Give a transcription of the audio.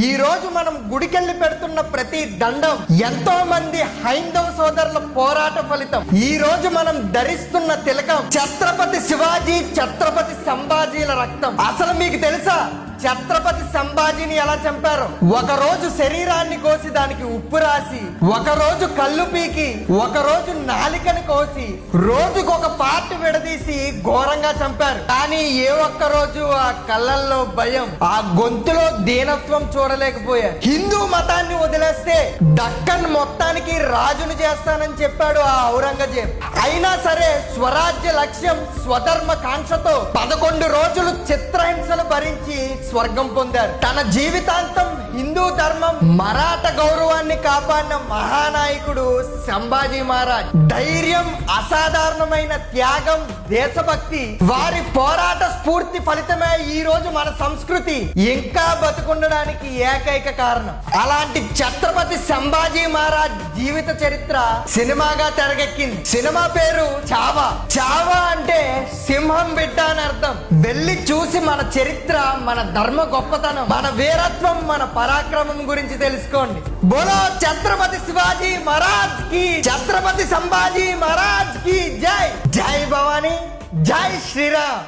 ఈ రోజు మనం గుడికెళ్ళి పెడుతున్న ప్రతి దండం ఎంతో మంది హైందవ సోదరుల పోరాట ఫలితం. ఈ రోజు మనం ధరిస్తున్న తిలకం ఛత్రపతి శివాజీ, ఛత్రపతి సంభాజీల రక్తం. అసలు మీకు తెలుసా ఛత్రపతి సంభాజీని ఎలా చంపారు? ఒక రోజు శరీరాన్ని కోసి దానికి ఉప్పు రాసి, ఒక రోజు కళ్ళు పీకి, ఒక రోజు నాలికని కోసి, రోజుకొక పార్ట్ విడదీసి ఘోరంగా చంపారు. కానీ ఏ ఒక్క రోజు ఆ కళ్ళల్లో భయం, ఆ గొంతులో దీనత్వం చూడలేకపోయారు. హిందూ మతాన్ని వదిలేస్తే దక్కన్ మొత్తానికి రాజును చేస్తానని చెప్పాడు ఆ ఔరంగజేబ్. అయినా సరే స్వరాజ్య లక్ష్యం, స్వధర్మ కాంక్షతో 11 రోజులు చిత్రహింసలు భరించి స్వర్గం పొందారు. తన జీవితాంతం హిందూ ధర్మం, మరాఠ గౌరవాన్ని కాపాడిన మహానాయకుడు సంభాజీ మహారాజ్. ధైర్యం, అసాధారణమైన త్యాగం, దేశభక్తి, వారి పోరాట స్ఫూర్తి ఫలితమే ఈ రోజు మన సంస్కృతి ఇంకా బతుకుండడానికి ఏకైక కారణం. అలాంటి ఛత్రపతి సంభాజీ మహారాజ్ జీవిత చరిత్ర సినిమాగా తెరకెక్కింది. సినిమా పేరు చావా. చావా అంటే సింహం బిడ్డ అని అర్థం. వెళ్ళి చూసి మన చరిత్ర, మన ధర్మ గొప్పతనం, మన వీరత్వం, మన పరాక్రమం గురించి తెలుసుకోండి. బోలో ఛత్రపతి శివాజీ మహారాజ్ కి, ఛత్రపతి సంభాజీ మహారాజ్ కి జై. జై భవానీ, జై శ్రీరామ్.